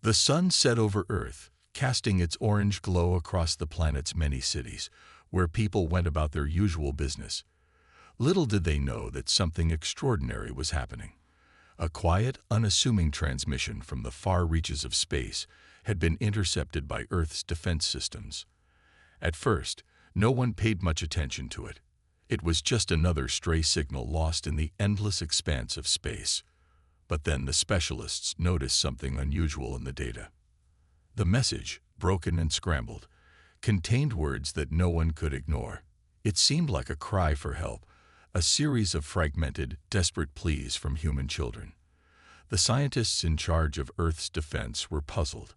The sun set over Earth, casting its orange glow across the planet's many cities, where people went about their usual business. Little did they know that something extraordinary was happening. A quiet, unassuming transmission from the far reaches of space had been intercepted by Earth's defense systems. At first, no one paid much attention to it. It was just another stray signal lost in the endless expanse of space. But then the specialists noticed something unusual in the data. The message, broken and scrambled, contained words that no one could ignore. It seemed like a cry for help, a series of fragmented, desperate pleas from human children. The scientists in charge of Earth's defense were puzzled.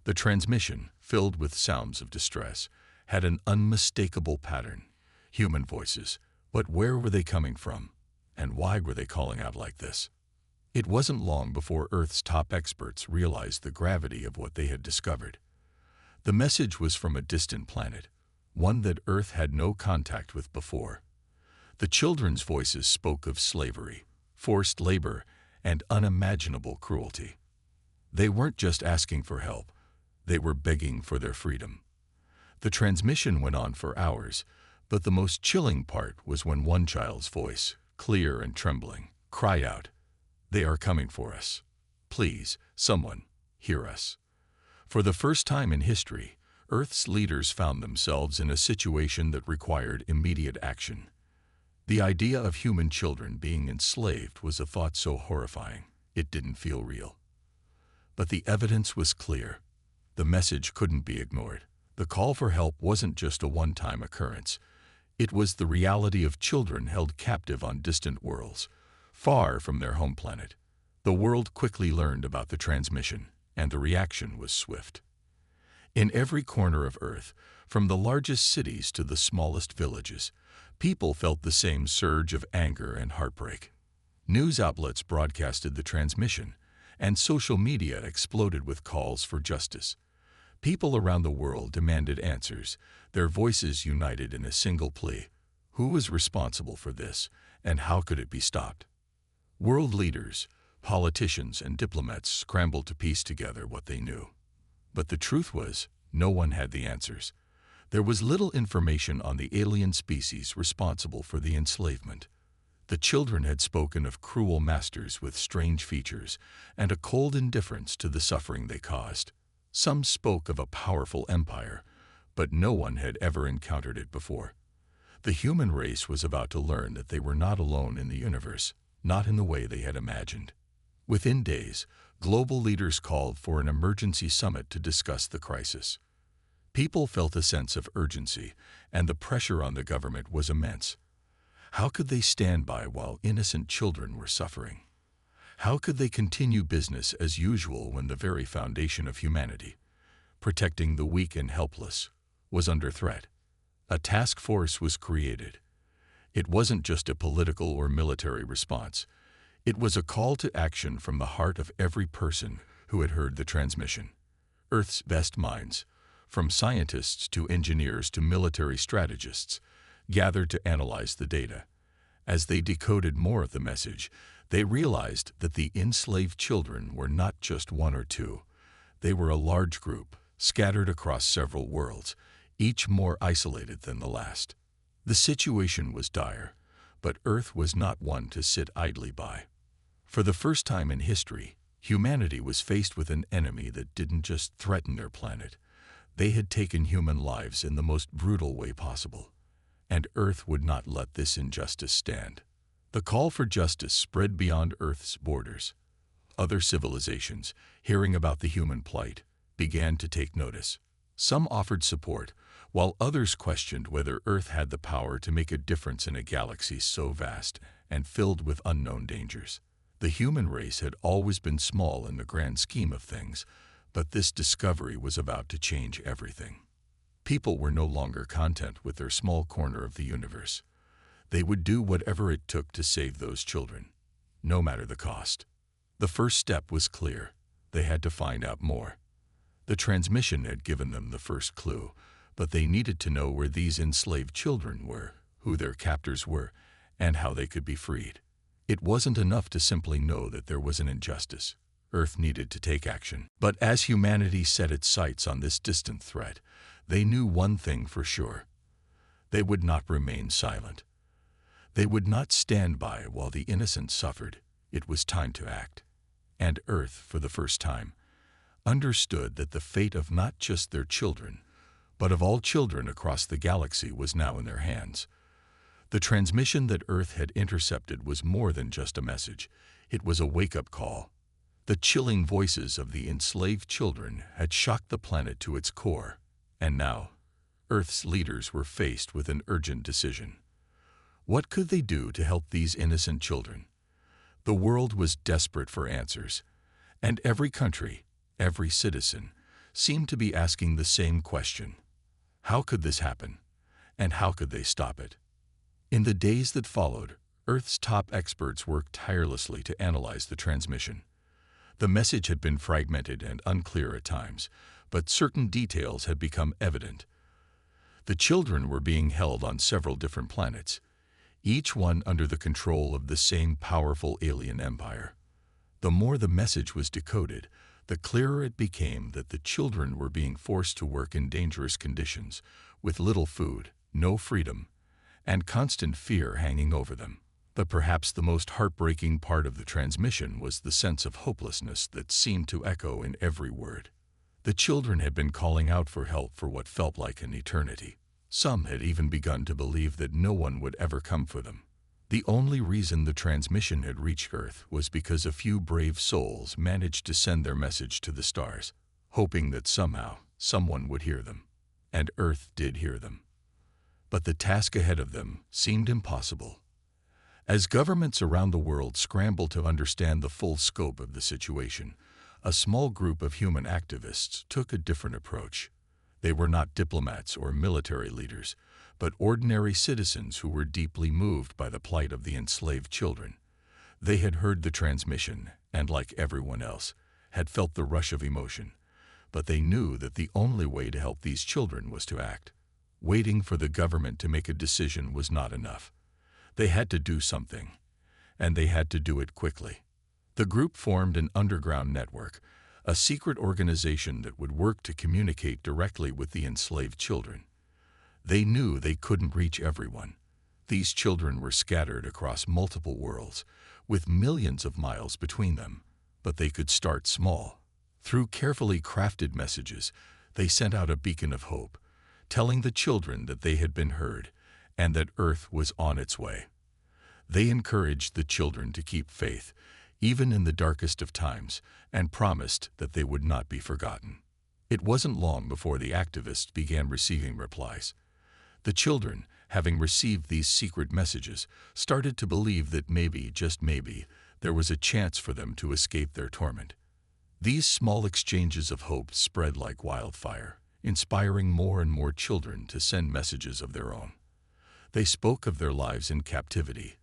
The transmission, filled with sounds of distress, had an unmistakable pattern. Human voices, but where were they coming from? And why were they calling out like this? It wasn't long before Earth's top experts realized the gravity of what they had discovered. The message was from a distant planet, one that Earth had no contact with before. The children's voices spoke of slavery, forced labor, and unimaginable cruelty. They weren't just asking for help, they were begging for their freedom. The transmission went on for hours, but the most chilling part was when one child's voice, clear and trembling, cried out, "They are coming for us. Please, someone, hear us." For the first time in history, Earth's leaders found themselves in a situation that required immediate action. The idea of human children being enslaved was a thought so horrifying, it didn't feel real. But the evidence was clear. The message couldn't be ignored. The call for help wasn't just a one-time occurrence. It was the reality of children held captive on distant worlds, far from their home planet. The world quickly learned about the transmission, and the reaction was swift. In every corner of Earth, from the largest cities to the smallest villages, people felt the same surge of anger and heartbreak. News outlets broadcasted the transmission, and social media exploded with calls for justice. People around the world demanded answers, their voices united in a single plea. Who was responsible for this, and how could it be stopped? World leaders, politicians, and diplomats scrambled to piece together what they knew. But the truth was, no one had the answers. There was little information on the alien species responsible for the enslavement. The children had spoken of cruel masters with strange features and a cold indifference to the suffering they caused. Some spoke of a powerful empire, but no one had ever encountered it before. The human race was about to learn that they were not alone in the universe, not in the way they had imagined. Within days, global leaders called for an emergency summit to discuss the crisis. People felt a sense of urgency, and the pressure on the government was immense. How could they stand by while innocent children were suffering? How could they continue business as usual when the very foundation of humanity, protecting the weak and helpless, was under threat? A task force was created. It wasn't just a political or military response. It was a call to action from the heart of every person who had heard the transmission. Earth's best minds, from scientists to engineers to military strategists, gathered to analyze the data. As they decoded more of the message, they realized that the enslaved children were not just one or two. They were a large group, scattered across several worlds, each more isolated than the last. The situation was dire, but Earth was not one to sit idly by. For the first time in history, humanity was faced with an enemy that didn't just threaten their planet. They had taken human lives in the most brutal way possible. And Earth would not let this injustice stand. The call for justice spread beyond Earth's borders. Other civilizations, hearing about the human plight, began to take notice. Some offered support, while others questioned whether Earth had the power to make a difference in a galaxy so vast and filled with unknown dangers. The human race had always been small in the grand scheme of things, but this discovery was about to change everything. People were no longer content with their small corner of the universe. They would do whatever it took to save those children, no matter the cost. The first step was clear. They had to find out more. The transmission had given them the first clue, but they needed to know where these enslaved children were, who their captors were, and how they could be freed. It wasn't enough to simply know that there was an injustice. Earth needed to take action. But as humanity set its sights on this distant threat, they knew one thing for sure. They would not remain silent. They would not stand by while the innocent suffered. It was time to act. And Earth, for the first time, understood that the fate of not just their children, but of all children across the galaxy was now in their hands. The transmission that Earth had intercepted was more than just a message. It was a wake-up call. The chilling voices of the enslaved children had shocked the planet to its core, and now, Earth's leaders were faced with an urgent decision. What could they do to help these innocent children? The world was desperate for answers, and every country, every citizen, seemed to be asking the same question. How could this happen? And how could they stop it? In the days that followed, Earth's top experts worked tirelessly to analyze the transmission. The message had been fragmented and unclear at times, but certain details had become evident. The children were being held on several different planets, each one under the control of the same powerful alien empire. The more the message was decoded, the clearer it became that the children were being forced to work in dangerous conditions, with little food, no freedom, and constant fear hanging over them. But perhaps the most heartbreaking part of the transmission was the sense of hopelessness that seemed to echo in every word. The children had been calling out for help for what felt like an eternity. Some had even begun to believe that no one would ever come for them. The only reason the transmission had reached Earth was because a few brave souls managed to send their message to the stars, hoping that somehow someone would hear them. And Earth did hear them. But the task ahead of them seemed impossible. As governments around the world scrambled to understand the full scope of the situation, a small group of human activists took a different approach. They were not diplomats or military leaders, but ordinary citizens who were deeply moved by the plight of the enslaved children. They had heard the transmission and, like everyone else, had felt the rush of emotion, but they knew that the only way to help these children was to act. Waiting for the government to make a decision was not enough. They had to do something, and they had to do it quickly. The group formed an underground network, a secret organization that would work to communicate directly with the enslaved children. They knew they couldn't reach everyone. These children were scattered across multiple worlds, with millions of miles between them, but they could start small. Through carefully crafted messages, they sent out a beacon of hope, telling the children that they had been heard and that Earth was on its way. They encouraged the children to keep faith, even in the darkest of times, and promised that they would not be forgotten. It wasn't long before the activists began receiving replies. The children, having received these secret messages, started to believe that maybe, just maybe, there was a chance for them to escape their torment. These small exchanges of hope spread like wildfire, inspiring more and more children to send messages of their own. They spoke of their lives in captivity,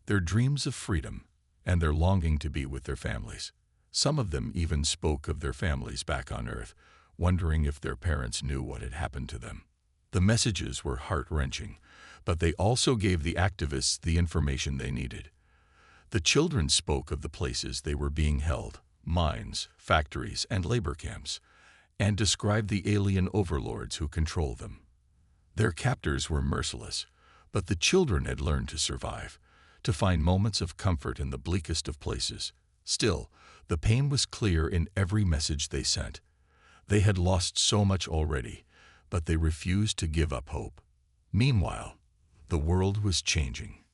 their dreams of freedom, and their longing to be with their families. Some of them even spoke of their families back on Earth, wondering if their parents knew what had happened to them. The messages were heart-wrenching, but they also gave the activists the information they needed. The children spoke of the places they were being held, mines, factories, and labor camps, and described the alien overlords who controlled them. Their captors were merciless, but the children had learned to survive, to find moments of comfort in the bleakest of places. Still, the pain was clear in every message they sent. They had lost so much already, but they refused to give up hope. Meanwhile, the world was changing.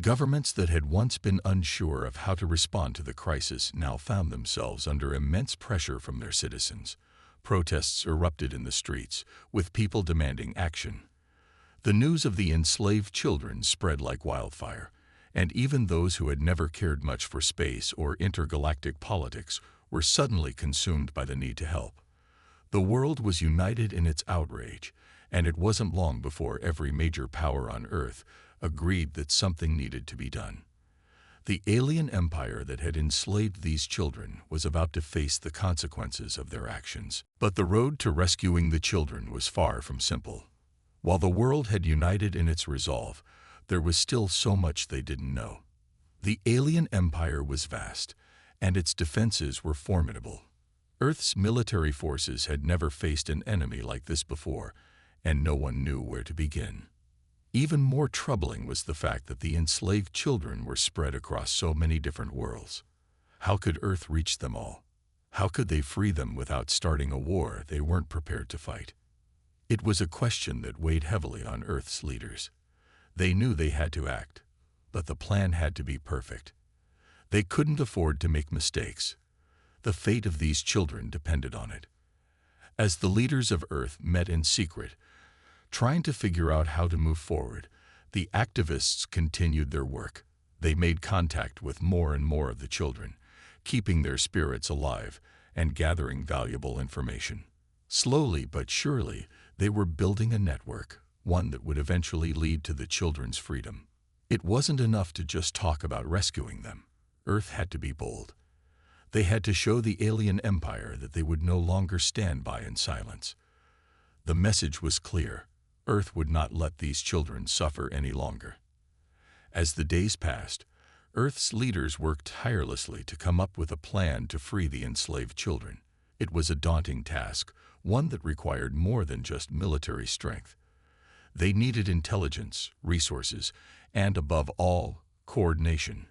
Governments that had once been unsure of how to respond to the crisis now found themselves under immense pressure from their citizens. Protests erupted in the streets, with people demanding action. The news of the enslaved children spread like wildfire, and even those who had never cared much for space or intergalactic politics were suddenly consumed by the need to help. The world was united in its outrage, and it wasn't long before every major power on Earth agreed that something needed to be done. The alien empire that had enslaved these children was about to face the consequences of their actions. But the road to rescuing the children was far from simple. While the world had united in its resolve, there was still so much they didn't know. The alien empire was vast, and its defenses were formidable. Earth's military forces had never faced an enemy like this before, and no one knew where to begin. Even more troubling was the fact that the enslaved children were spread across so many different worlds. How could Earth reach them all? How could they free them without starting a war they weren't prepared to fight? It was a question that weighed heavily on Earth's leaders. They knew they had to act, but the plan had to be perfect. They couldn't afford to make mistakes. The fate of these children depended on it. As the leaders of Earth met in secret, trying to figure out how to move forward, the activists continued their work. They made contact with more and more of the children, keeping their spirits alive and gathering valuable information. Slowly but surely, they were building a network, one that would eventually lead to the children's freedom. It wasn't enough to just talk about rescuing them. Earth had to be bold. They had to show the alien empire that they would no longer stand by in silence. The message was clear. Earth would not let these children suffer any longer. As the days passed, Earth's leaders worked tirelessly to come up with a plan to free the enslaved children. It was a daunting task, one that required more than just military strength. They needed intelligence, resources, and above all, coordination.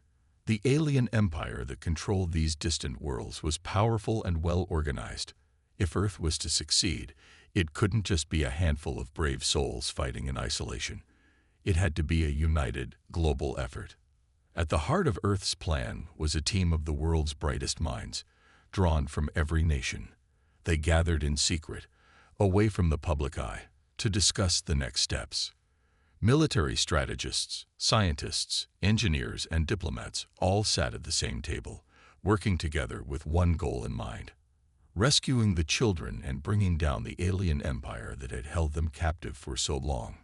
The alien empire that controlled these distant worlds was powerful and well organized. If Earth was to succeed, it couldn't just be a handful of brave souls fighting in isolation. It had to be a united, global effort. At the heart of Earth's plan was a team of the world's brightest minds, drawn from every nation. They gathered in secret, away from the public eye, to discuss the next steps. Military strategists, scientists, engineers, and diplomats all sat at the same table, working together with one goal in mind: rescuing the children and bringing down the alien empire that had held them captive for so long.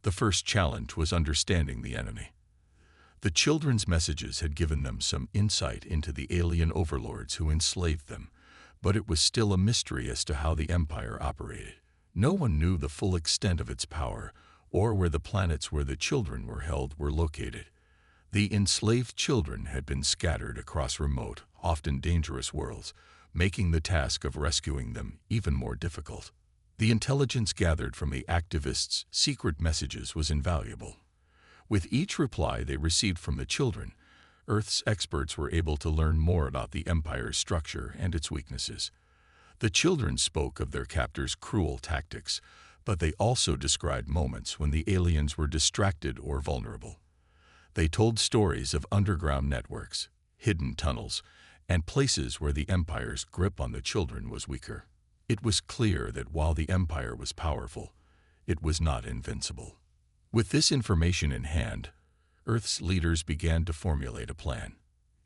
The first challenge was understanding the enemy. The children's messages had given them some insight into the alien overlords who enslaved them, but it was still a mystery as to how the empire operated. No one knew the full extent of its power or where the planets where the children were held were located. The enslaved children had been scattered across remote, often dangerous worlds, making the task of rescuing them even more difficult. The intelligence gathered from the activists' secret messages was invaluable. With each reply they received from the children, Earth's experts were able to learn more about the empire's structure and its weaknesses. The children spoke of their captors' cruel tactics, but they also described moments when the aliens were distracted or vulnerable. They told stories of underground networks, hidden tunnels, and places where the empire's grip on the children was weaker. It was clear that while the empire was powerful, it was not invincible. With this information in hand, Earth's leaders began to formulate a plan.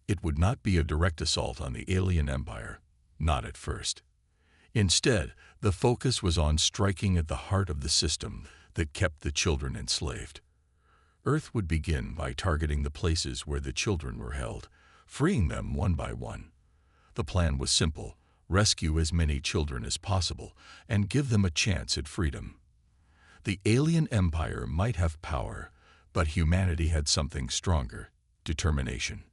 It would not be a direct assault on the alien empire, not at first. Instead, the focus was on striking at the heart of the system that kept the children enslaved. Earth would begin by targeting the places where the children were held, freeing them one by one. The plan was simple: rescue as many children as possible and give them a chance at freedom. The alien empire might have power, but humanity had something stronger: determination.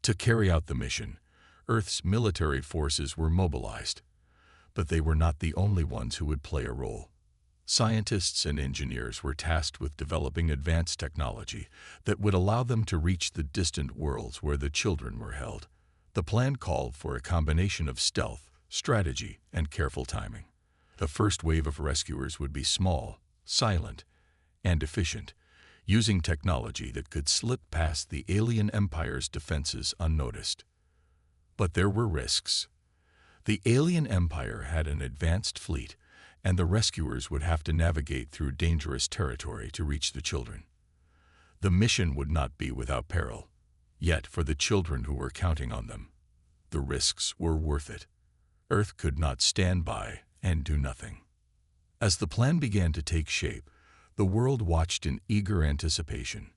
To carry out the mission, Earth's military forces were mobilized. But they were not the only ones who would play a role. Scientists and engineers were tasked with developing advanced technology that would allow them to reach the distant worlds where the children were held. The plan called for a combination of stealth, strategy, and careful timing. The first wave of rescuers would be small, silent, and efficient, using technology that could slip past the alien empire's defenses unnoticed. But there were risks. The alien empire had an advanced fleet, and the rescuers would have to navigate through dangerous territory to reach the children. The mission would not be without peril, yet for the children who were counting on them, the risks were worth it. Earth could not stand by and do nothing. As the plan began to take shape, the world watched in eager anticipation.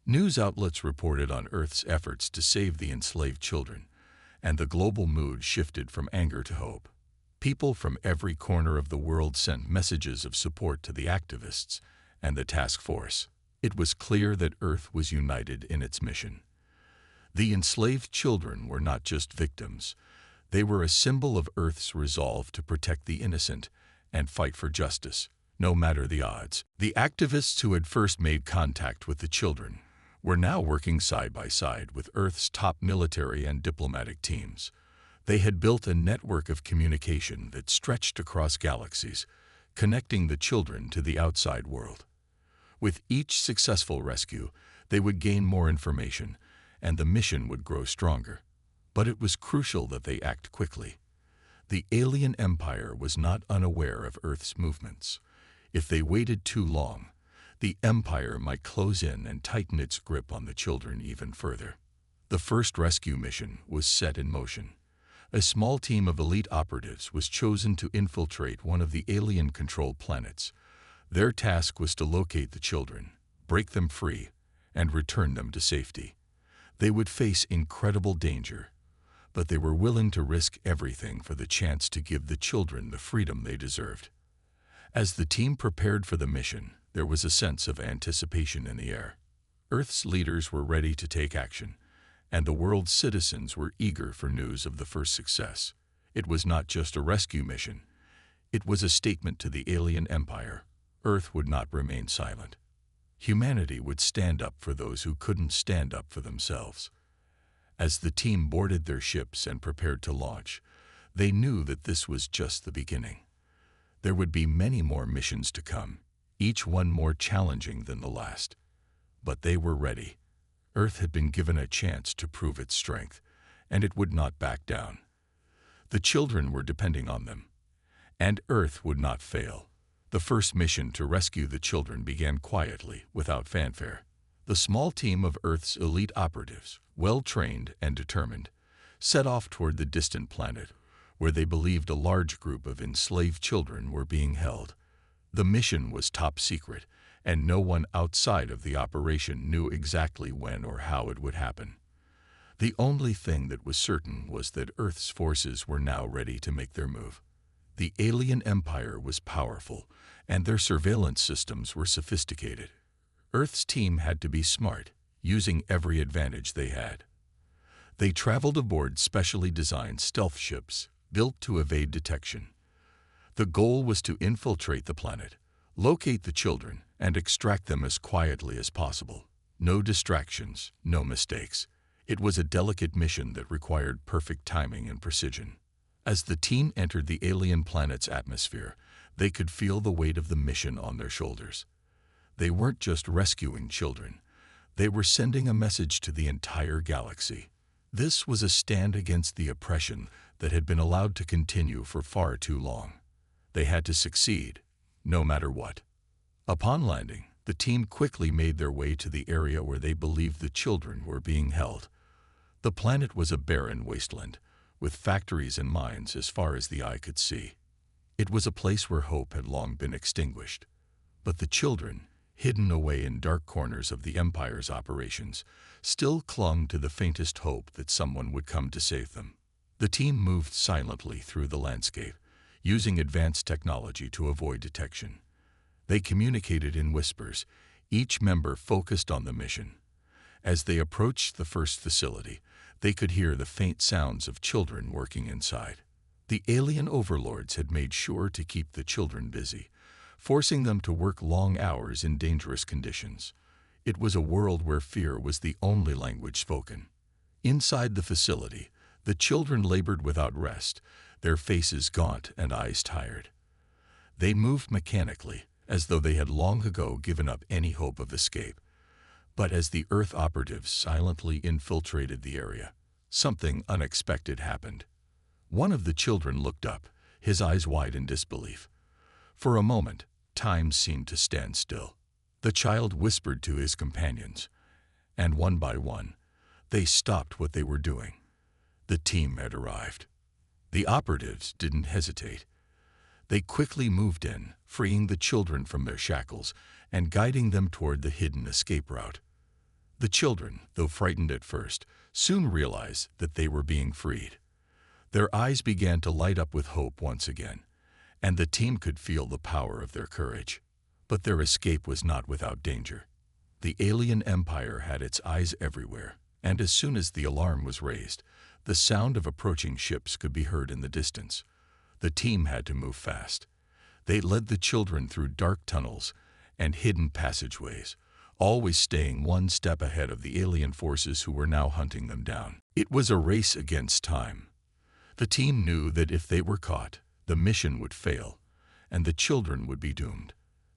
News outlets reported on Earth's efforts to save the enslaved children, and the global mood shifted from anger to hope. People from every corner of the world sent messages of support to the activists and the task force. It was clear that Earth was united in its mission. The enslaved children were not just victims. They were a symbol of Earth's resolve to protect the innocent and fight for justice, no matter the odds. The activists who had first made contact with the children were now working side by side with Earth's top military and diplomatic teams. They had built a network of communication that stretched across galaxies, connecting the children to the outside world. With each successful rescue, they would gain more information, and the mission would grow stronger. But it was crucial that they act quickly. The alien empire was not unaware of Earth's movements. If they waited too long, the empire might close in and tighten its grip on the children even further. The first rescue mission was set in motion. A small team of elite operatives was chosen to infiltrate one of the alien-controlled planets. Their task was to locate the children, break them free, and return them to safety. They would face incredible danger, but they were willing to risk everything for the chance to give the children the freedom they deserved. As the team prepared for the mission, there was a sense of anticipation in the air. Earth's leaders were ready to take action, and the world's citizens were eager for news of the first success. It was not just a rescue mission. It was a statement to the alien empire. Earth would not remain silent. Humanity would stand up for those who couldn't stand up for themselves. As the team boarded their ships and prepared to launch, they knew that this was just the beginning. There would be many more missions to come, each one more challenging than the last. But they were ready. Earth had been given a chance to prove its strength, and it would not back down. The children were depending on them, and Earth would not fail. The first mission to rescue the children began quietly, without fanfare. The small team of Earth's elite operatives, well-trained and determined, set off toward the distant planet, where they believed a large group of enslaved children were being held. The mission was top secret, and no one outside of the operation knew exactly when or how it would happen. The only thing that was certain was that Earth's forces were now ready to make their move. The alien empire was powerful, and their surveillance systems were sophisticated. Earth's team had to be smart, using every advantage they had. They traveled aboard specially designed stealth ships, built to evade detection. The goal was to infiltrate the planet, locate the children, and extract them as quietly as possible. No distractions, no mistakes. It was a delicate mission that required perfect timing and precision. As the team entered the alien planet's atmosphere, they could feel the weight of the mission on their shoulders. They weren't just rescuing children. They were sending a message to the entire galaxy. This was a stand against the oppression that had been allowed to continue for far too long. They had to succeed, no matter what. Upon landing, the team quickly made their way to the area where they believed the children were being held. The planet was a barren wasteland, with factories and mines as far as the eye could see. It was a place where hope had long been extinguished. But the children, hidden away in dark corners of the Empire's operations, still clung to the faintest hope that someone would come to save them. The team moved silently through the landscape, using advanced technology to avoid detection. They communicated in whispers, each member focused on the mission. As they approached the first facility, they could hear the faint sounds of children working inside. The alien overlords had made sure to keep the children busy, forcing them to work long hours in dangerous conditions. It was a world where fear was the only language spoken. Inside the facility, the children labored without rest, their faces gaunt and eyes tired. They moved mechanically, as though they had long ago given up any hope of escape. But as the Earth operatives silently infiltrated the area, something unexpected happened. One of the children looked up, his eyes wide in disbelief. For a moment, time seemed to stand still. The child whispered to his companions, and one by one, they stopped what they were doing. The team had arrived. The operatives didn't hesitate. They quickly moved in, freeing the children from their shackles and guiding them toward the hidden escape route. The children, though frightened at first, soon realized that they were being freed. Their eyes began to light up with hope once again, and the team could feel the power of their courage. But their escape was not without danger. The alien empire had its eyes everywhere, And as soon as the alarm was raised, the sound of approaching ships could be heard in the distance. The team had to move fast. They led the children through dark tunnels and hidden passageways, always staying one step ahead of the alien forces who were now hunting them down. It was a race against time. The team knew that if they were caught, the mission would fail, and the children would be doomed.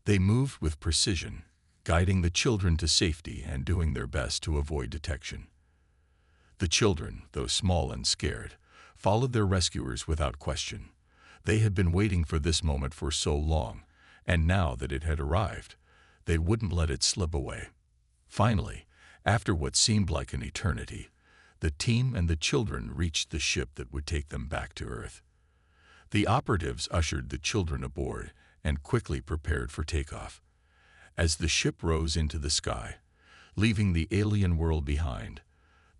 They moved with precision, guiding the children to safety and doing their best to avoid detection. The children, though small and scared, followed their rescuers without question. They had been waiting for this moment for so long, and now that it had arrived, they wouldn't let it slip away. Finally, after what seemed like an eternity, the team and the children reached the ship that would take them back to Earth. The operatives ushered the children aboard and quickly prepared for takeoff. As the ship rose into the sky, leaving the alien world behind,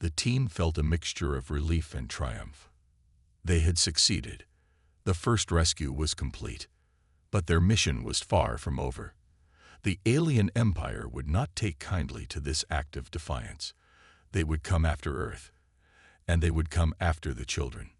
the team felt a mixture of relief and triumph. They had succeeded. The first rescue was complete, but their mission was far from over. The alien empire would not take kindly to this act of defiance. They would come after Earth, and they would come after the children.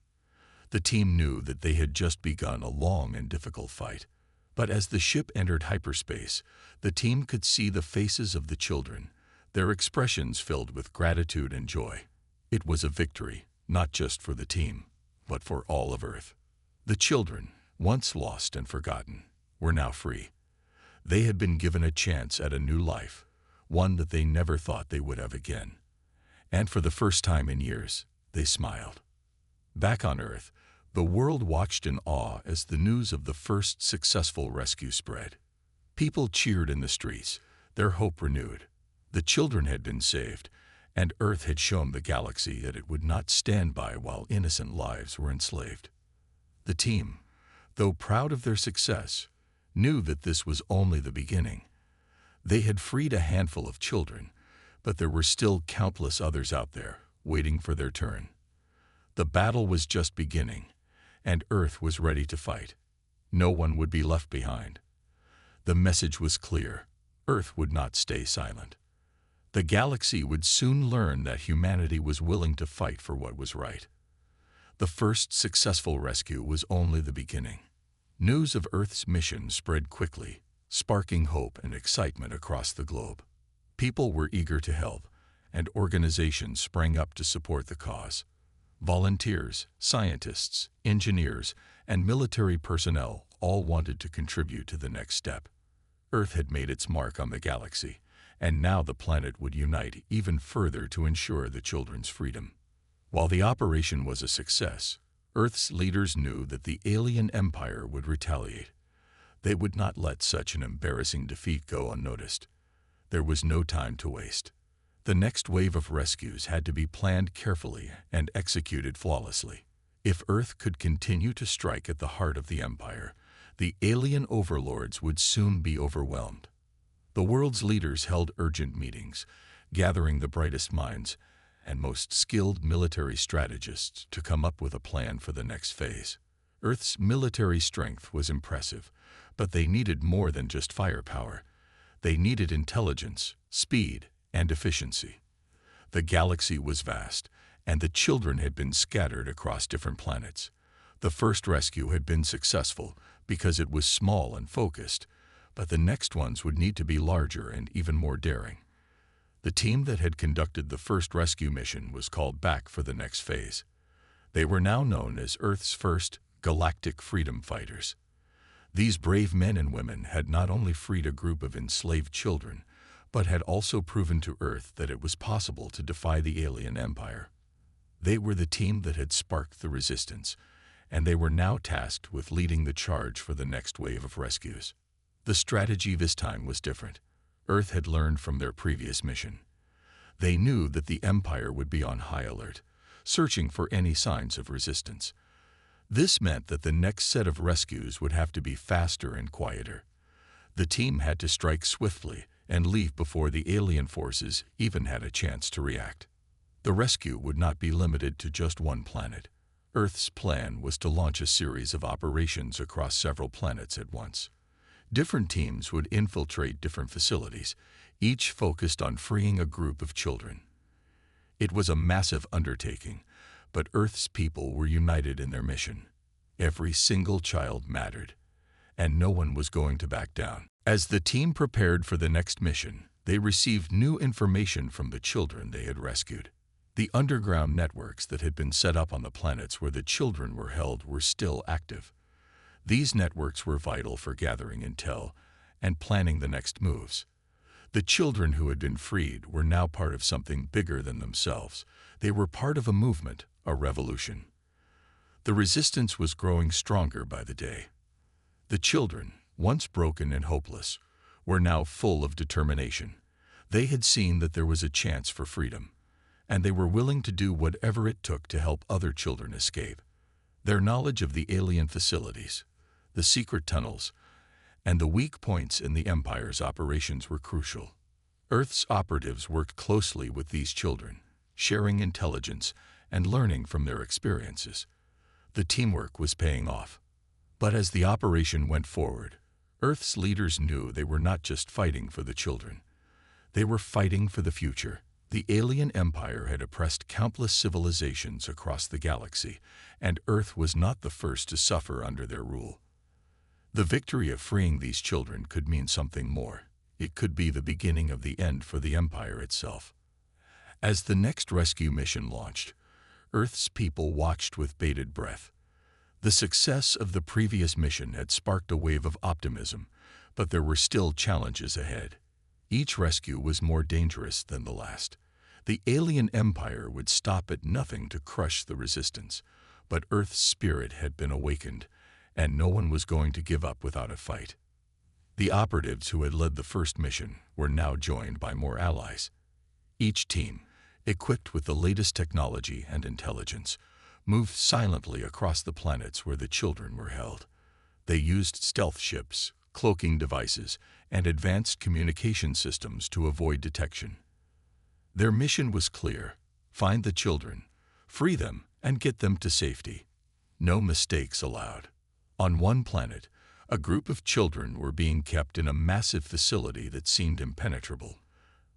The team knew that they had just begun a long and difficult fight, but as the ship entered hyperspace, the team could see the faces of the children, their expressions filled with gratitude and joy. It was a victory, not just for the team, but for all of Earth. The children, once lost and forgotten, were now free. They had been given a chance at a new life, one that they never thought they would have again. And for the first time in years, they smiled. Back on Earth, the world watched in awe as the news of the first successful rescue spread. People cheered in the streets, their hope renewed. The children had been saved, and Earth had shown the galaxy that it would not stand by while innocent lives were enslaved. The team, though proud of their success, knew that this was only the beginning. They had freed a handful of children, but there were still countless others out there, waiting for their turn. The battle was just beginning, and Earth was ready to fight. No one would be left behind. The message was clear: Earth would not stay silent. The galaxy would soon learn that humanity was willing to fight for what was right. The first successful rescue was only the beginning. News of Earth's mission spread quickly, sparking hope and excitement across the globe. People were eager to help, and organizations sprang up to support the cause. Volunteers, scientists, engineers, and military personnel all wanted to contribute to the next step. Earth had made its mark on the galaxy, and now the planet would unite even further to ensure the children's freedom. While the operation was a success, Earth's leaders knew that the alien empire would retaliate. They would not let such an embarrassing defeat go unnoticed. There was no time to waste. The next wave of rescues had to be planned carefully and executed flawlessly. If Earth could continue to strike at the heart of the empire, the alien overlords would soon be overwhelmed. The world's leaders held urgent meetings, gathering the brightest minds and most skilled military strategists to come up with a plan for the next phase. Earth's military strength was impressive, but they needed more than just firepower. They needed intelligence, speed, and efficiency. The galaxy was vast, and the children had been scattered across different planets. The first rescue had been successful because it was small and focused, but the next ones would need to be larger and even more daring. The team that had conducted the first rescue mission was called back for the next phase. They were now known as Earth's first galactic freedom fighters. These brave men and women had not only freed a group of enslaved children, but had also proven to Earth that it was possible to defy the alien empire. They were the team that had sparked the resistance, and they were now tasked with leading the charge for the next wave of rescues. The strategy this time was different. Earth had learned from their previous mission. They knew that the empire would be on high alert, searching for any signs of resistance. This meant that the next set of rescues would have to be faster and quieter. The team had to strike swiftly and leave before the alien forces even had a chance to react. The rescue would not be limited to just one planet. Earth's plan was to launch a series of operations across several planets at once. Different teams would infiltrate different facilities, each focused on freeing a group of children. It was a massive undertaking, but Earth's people were united in their mission. Every single child mattered, and no one was going to back down. As the team prepared for the next mission, they received new information from the children they had rescued. The underground networks that had been set up on the planets where the children were held were still active. These networks were vital for gathering intel and planning the next moves. The children who had been freed were now part of something bigger than themselves. They were part of a movement, a revolution. The resistance was growing stronger by the day. The children, once broken and hopeless, were now full of determination. They had seen that there was a chance for freedom, and they were willing to do whatever it took to help other children escape. Their knowledge of the alien facilities, the secret tunnels, and the weak points in the Empire's operations were crucial. Earth's operatives worked closely with these children, sharing intelligence and learning from their experiences. The teamwork was paying off. But as the operation went forward, Earth's leaders knew they were not just fighting for the children. They were fighting for the future. The alien empire had oppressed countless civilizations across the galaxy, and Earth was not the first to suffer under their rule. The victory of freeing these children could mean something more. It could be the beginning of the end for the empire itself. As the next rescue mission launched, Earth's people watched with bated breath. The success of the previous mission had sparked a wave of optimism, but there were still challenges ahead. Each rescue was more dangerous than the last. The alien empire would stop at nothing to crush the resistance, but Earth's spirit had been awakened, and no one was going to give up without a fight. The operatives who had led the first mission were now joined by more allies. Each team, equipped with the latest technology and intelligence, moved silently across the planets where the children were held. They used stealth ships, cloaking devices, and advanced communication systems to avoid detection. Their mission was clear: find the children, free them, and get them to safety. No mistakes allowed. On one planet, a group of children were being kept in a massive facility that seemed impenetrable.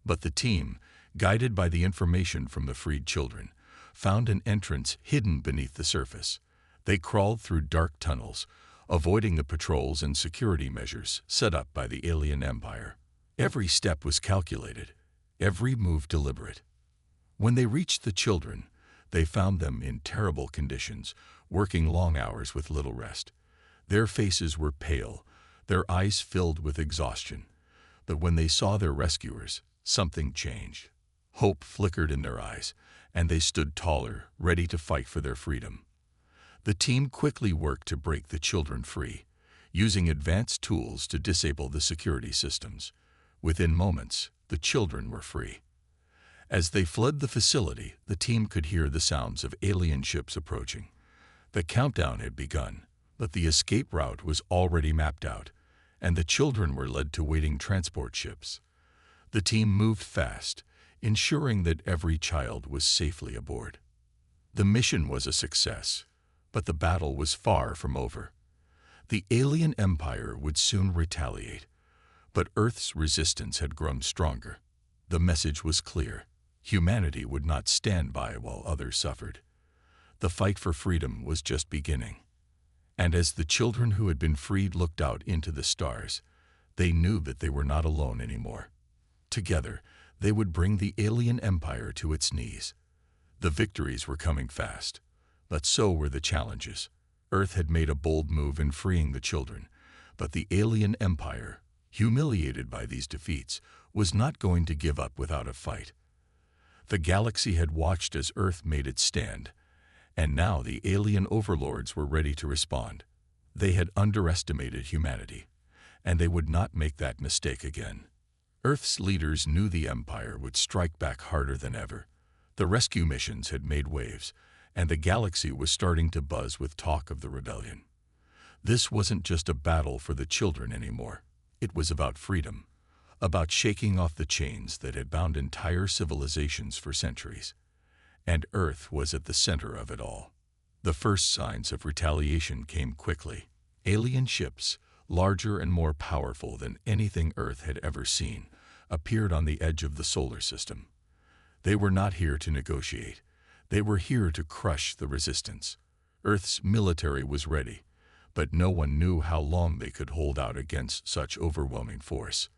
But the team, guided by the information from the freed children, found an entrance hidden beneath the surface. They crawled through dark tunnels, avoiding the patrols and security measures set up by the alien empire. Every step was calculated, every move deliberate. When they reached the children, they found them in terrible conditions, working long hours with little rest. Their faces were pale, their eyes filled with exhaustion. But when they saw their rescuers, something changed. Hope flickered in their eyes, and they stood taller, ready to fight for their freedom. The team quickly worked to break the children free, using advanced tools to disable the security systems. Within moments, the children were free. As they fled the facility, the team could hear the sounds of alien ships approaching. The countdown had begun, but the escape route was already mapped out, and the children were led to waiting transport ships. The team moved fast, ensuring that every child was safely aboard. The mission was a success, but the battle was far from over. The alien empire would soon retaliate, but Earth's resistance had grown stronger. The message was clear: humanity would not stand by while others suffered. The fight for freedom was just beginning. And as the children who had been freed looked out into the stars, they knew that they were not alone anymore. Together, they would bring the alien empire to its knees. The victories were coming fast, but so were the challenges. Earth had made a bold move in freeing the children, but the alien empire, humiliated by these defeats, was not going to give up without a fight. The galaxy had watched as Earth made its stand, and now the alien overlords were ready to respond. They had underestimated humanity, and they would not make that mistake again. Earth's leaders knew the Empire would strike back harder than ever. The rescue missions had made waves, and the galaxy was starting to buzz with talk of the rebellion. This wasn't just a battle for the children anymore. It was about freedom, about shaking off the chains that had bound entire civilizations for centuries. And Earth was at the center of it all. The first signs of retaliation came quickly. Alien ships, larger and more powerful than anything Earth had ever seen, appeared on the edge of the solar system. They were not here to negotiate. They were here to crush the resistance. Earth's military was ready, but no one knew how long they could hold out against such overwhelming force.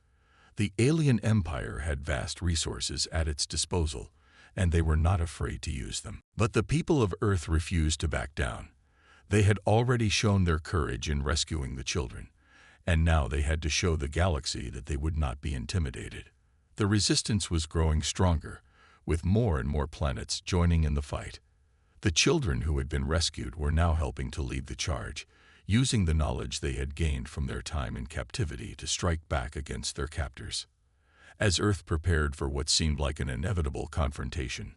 The alien empire had vast resources at its disposal, and they were not afraid to use them. But the people of Earth refused to back down. They had already shown their courage in rescuing the children, and now they had to show the galaxy that they would not be intimidated. The resistance was growing stronger, with more and more planets joining in the fight. The children who had been rescued were now helping to lead the charge, using the knowledge they had gained from their time in captivity to strike back against their captors. As Earth prepared for what seemed like an inevitable confrontation,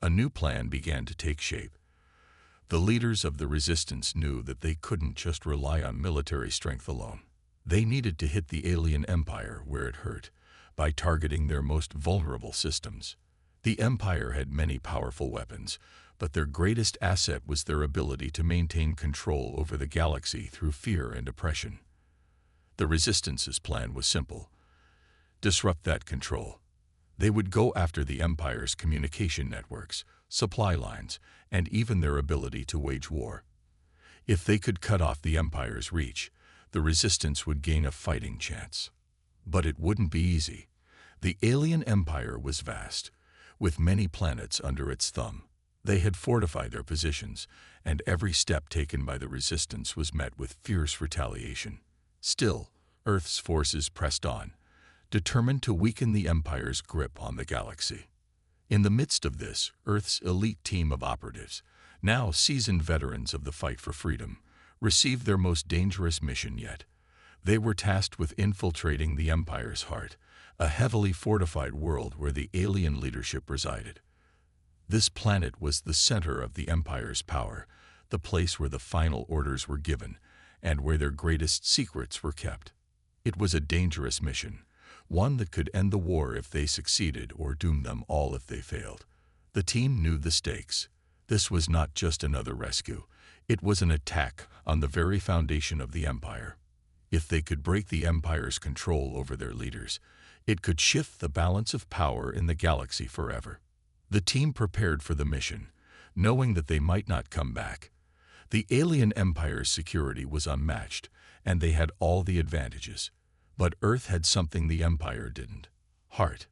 a new plan began to take shape. The leaders of the resistance knew that they couldn't just rely on military strength alone. They needed to hit the alien empire where it hurt, by targeting their most vulnerable systems. The empire had many powerful weapons, but their greatest asset was their ability to maintain control over the galaxy through fear and oppression. The resistance's plan was simple: disrupt that control. They would go after the empire's communication networks, supply lines, and even their ability to wage war. If they could cut off the empire's reach, the resistance would gain a fighting chance. But it wouldn't be easy. The alien empire was vast, with many planets under its thumb. They had fortified their positions, and every step taken by the resistance was met with fierce retaliation. Still, Earth's forces pressed on, determined to weaken the empire's grip on the galaxy. In the midst of this, Earth's elite team of operatives, now seasoned veterans of the fight for freedom, received their most dangerous mission yet. They were tasked with infiltrating the empire's heart, a heavily fortified world where the alien leadership resided. This planet was the center of the empire's power, the place where the final orders were given, and where their greatest secrets were kept. It was a dangerous mission, one that could end the war if they succeeded or doom them all if they failed. The team knew the stakes. This was not just another rescue. It was an attack on the very foundation of the empire. If they could break the empire's control over their leaders, it could shift the balance of power in the galaxy forever. The team prepared for the mission, knowing that they might not come back. The alien empire's security was unmatched, and they had all the advantages. But Earth had something the empire didn't: heart.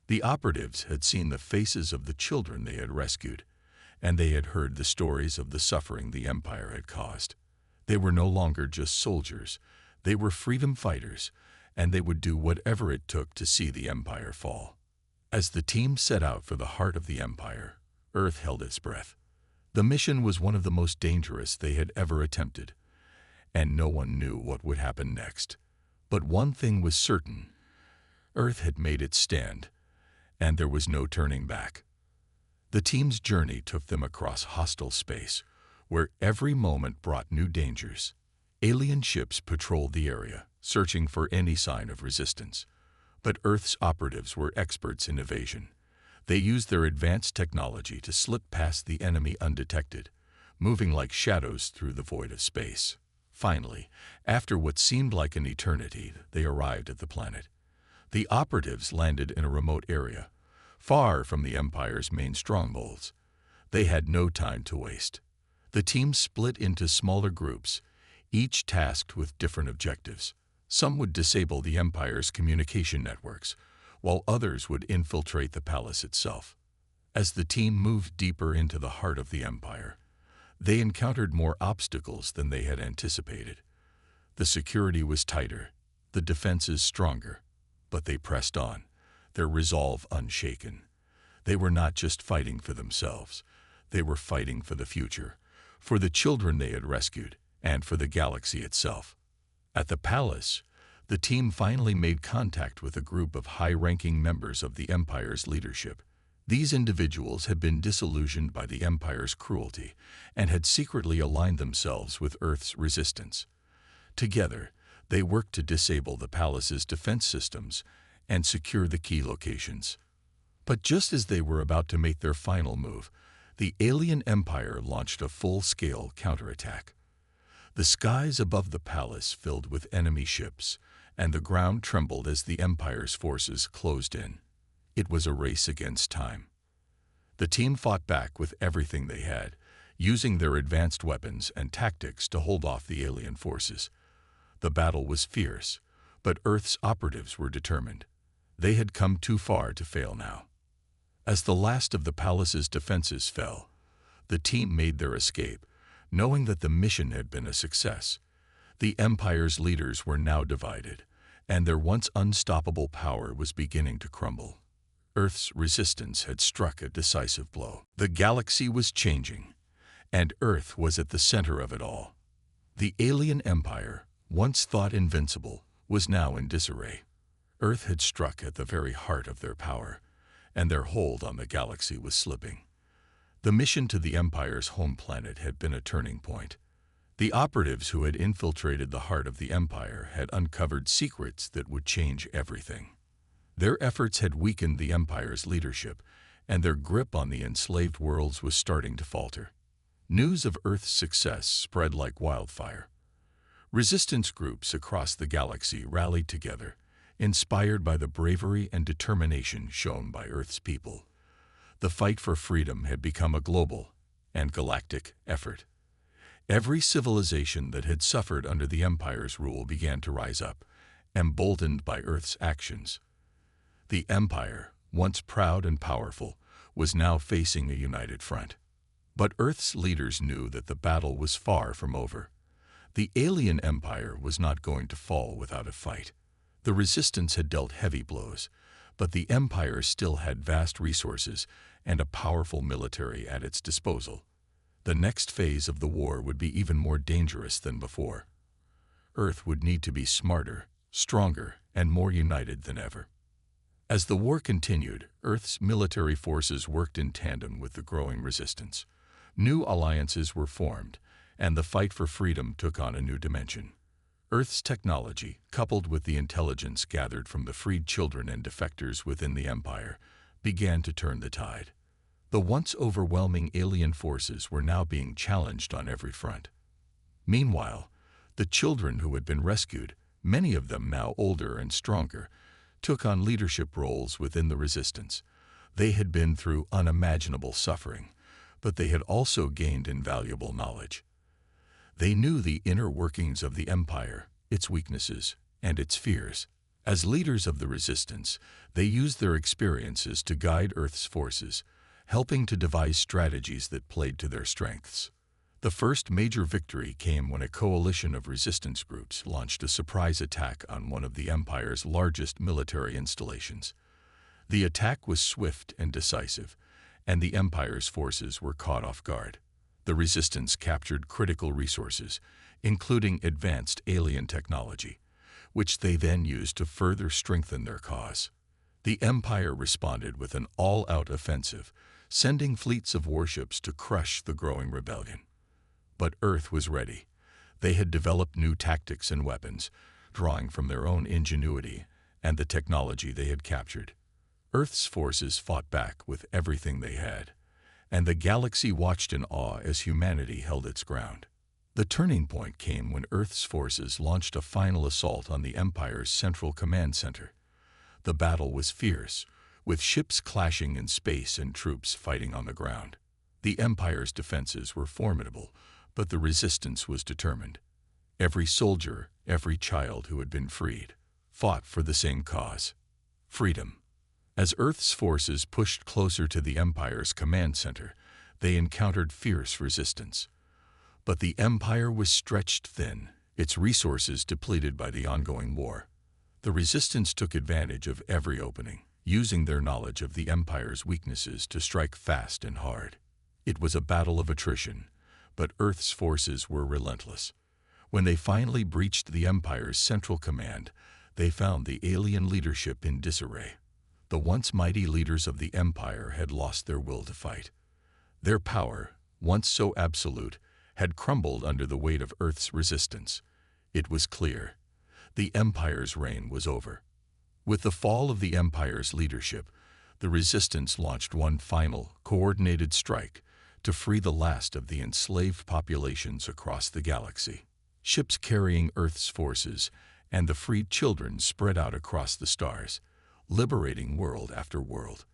The operatives had seen the faces of the children they had rescued, and they had heard the stories of the suffering the empire had caused. They were no longer just soldiers. They were freedom fighters, and they would do whatever it took to see the empire fall. As the team set out for the heart of the empire, Earth held its breath. The mission was one of the most dangerous they had ever attempted, and no one knew what would happen next. But one thing was certain: Earth had made its stand, and there was no turning back. The team's journey took them across hostile space, where every moment brought new dangers. Alien ships patrolled the area, searching for any sign of resistance. But Earth's operatives were experts in evasion. They used their advanced technology to slip past the enemy undetected, moving like shadows through the void of space. Finally, after what seemed like an eternity, they arrived at the planet. The operatives landed in a remote area, far from the Empire's main strongholds. They had no time to waste. The team split into smaller groups, each tasked with different objectives. Some would disable the Empire's communication networks, while others would infiltrate the palace itself. As the team moved deeper into the heart of the Empire, they encountered more obstacles than they had anticipated. The security was tighter, the defenses stronger, but they pressed on, their resolve unshaken. They were not just fighting for themselves, they were fighting for the future, for the children they had rescued, and for the galaxy itself. At the palace, the team finally made contact with a group of high-ranking members of the Empire's leadership. These individuals had been disillusioned by the Empire's cruelty and had secretly aligned themselves with Earth's resistance. Together, they worked to disable the palace's defense systems and secure the key locations. But just as they were about to make their final move, the alien Empire launched a full-scale counterattack. The skies above the palace filled with enemy ships, and the ground trembled as the Empire's forces closed in. It was a race against time. The team fought back with everything they had, using their advanced weapons and tactics to hold off the alien forces. The battle was fierce, but Earth's operatives were determined. They had come too far to fail now. As the last of the palace's defenses fell, the team made their escape, knowing that the mission had been a success. The Empire's leaders were now divided, and their once unstoppable power was beginning to crumble. Earth's resistance had struck a decisive blow. The galaxy was changing, and Earth was at the center of it all. The alien empire, once thought invincible, was now in disarray. Earth had struck at the very heart of their power, and their hold on the galaxy was slipping. The mission to the Empire's home planet had been a turning point. The operatives who had infiltrated the heart of the Empire had uncovered secrets that would change everything. Their efforts had weakened the Empire's leadership, and their grip on the enslaved worlds was starting to falter. News of Earth's success spread like wildfire. Resistance groups across the galaxy rallied together, inspired by the bravery and determination shown by Earth's people. The fight for freedom had become a global and galactic effort. Every civilization that had suffered under the Empire's rule began to rise up, emboldened by Earth's actions. The Empire, once proud and powerful, was now facing a united front. But Earth's leaders knew that the battle was far from over. The alien empire was not going to fall without a fight. The resistance had dealt heavy blows, but the empire still had vast resources and a powerful military at its disposal. The next phase of the war would be even more dangerous than before. Earth would need to be smarter, stronger, and more united than ever. As the war continued, Earth's military forces worked in tandem with the growing resistance. New alliances were formed, and the fight for freedom took on a new dimension. Earth's technology, coupled with the intelligence gathered from the freed children and defectors within the Empire, began to turn the tide. The once overwhelming alien forces were now being challenged on every front. Meanwhile, the children who had been rescued, many of them now older and stronger, took on leadership roles within the resistance. They had been through unimaginable suffering, but they had also gained invaluable knowledge. They knew the inner workings of the Empire, its weaknesses, and its fears. As leaders of the resistance, they used their experiences to guide Earth's forces, helping to devise strategies that played to their strengths. The first major victory came when a coalition of resistance groups launched a surprise attack on one of the Empire's largest military installations. The attack was swift and decisive, and the Empire's forces were caught off guard. The resistance captured critical resources, including advanced alien technology, which they then used to further strengthen their cause. The Empire responded with an all-out offensive, sending fleets of warships to crush the growing rebellion. But Earth was ready. They had developed new tactics and weapons, drawing from their own ingenuity and the technology they had captured. Earth's forces fought back with everything they had, and the galaxy watched in awe as humanity held its ground. The turning point came when Earth's forces launched a final assault on the Empire's central command center. The battle was fierce, with ships clashing in space and troops fighting on the ground. The Empire's defenses were formidable, but the resistance was determined. Every soldier, every child who had been freed, fought for the same cause: freedom. As Earth's forces pushed closer to the Empire's command center, they encountered fierce resistance. But the Empire was stretched thin, its resources depleted by the ongoing war. The resistance took advantage of every opening, using their knowledge of the Empire's weaknesses to strike fast and hard. It was a battle of attrition, but Earth's forces were relentless. When they finally breached the Empire's central command, they found the alien leadership in disarray. The once mighty leaders of the Empire had lost their will to fight. Their power, once so absolute, had crumbled under the weight of Earth's resistance. It was clear. The Empire's reign was over. With the fall of the Empire's leadership, the resistance launched one final, coordinated strike to free the last of the enslaved populations across the galaxy. Ships carrying Earth's forces and the freed children spread out across the stars, liberating world after world.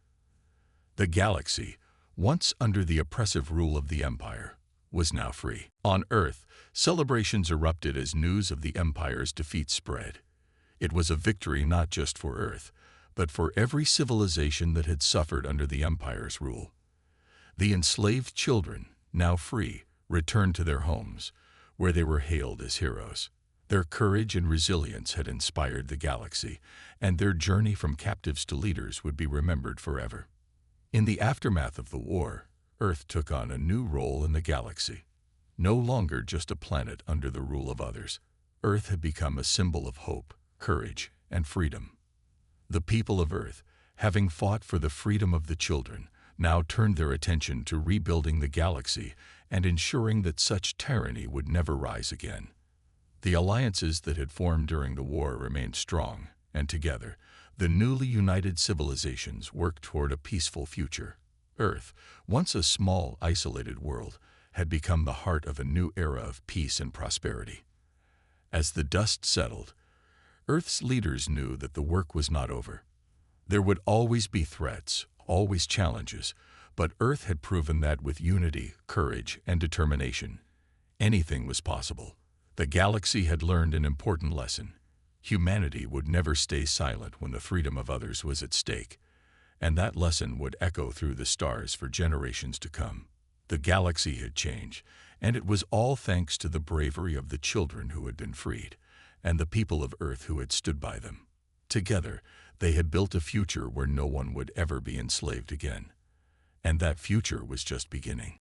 The galaxy, once under the oppressive rule of the Empire, was now free. On Earth, celebrations erupted as news of the Empire's defeat spread. It was a victory not just for Earth, but for every civilization that had suffered under the Empire's rule. The enslaved children, now free, returned to their homes, where they were hailed as heroes. Their courage and resilience had inspired the galaxy, and their journey from captives to leaders would be remembered forever. In the aftermath of the war, Earth took on a new role in the galaxy. No longer just a planet under the rule of others, Earth had become a symbol of hope, courage, and freedom. The people of Earth, having fought for the freedom of the children, now turned their attention to rebuilding the galaxy and ensuring that such tyranny would never rise again. The alliances that had formed during the war remained strong, and together, the newly united civilizations worked toward a peaceful future. Earth, once a small, isolated world, had become the heart of a new era of peace and prosperity. As the dust settled, Earth's leaders knew that the work was not over. There would always be threats, always challenges, but Earth had proven that with unity, courage, and determination, anything was possible. The galaxy had learned an important lesson. Humanity would never stay silent when the freedom of others was at stake, and that lesson would echo through the stars for generations to come. The galaxy had changed, and it was all thanks to the bravery of the children who had been freed, and the people of Earth who had stood by them. Together, they had built a future where no one would ever be enslaved again. And that future was just beginning.